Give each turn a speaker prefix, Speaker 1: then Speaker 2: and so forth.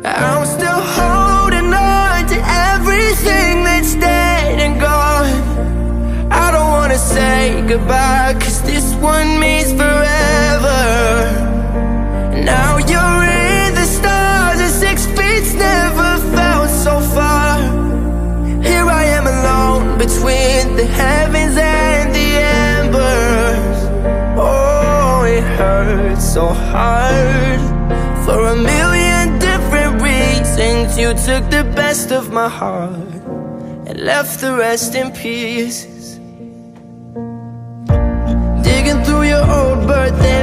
Speaker 1: I'm still holding on to everything that's dead and gone. I don't wanna say goodbye, 'cause this one means forever. Now you're in the stars and 6 feet's never felt so far. Here I am alone between the heavens and the embers. Oh, it hurts so hard. For a million different reasons, you took the best of my heart and left the rest in pieces. Digging through your old birthday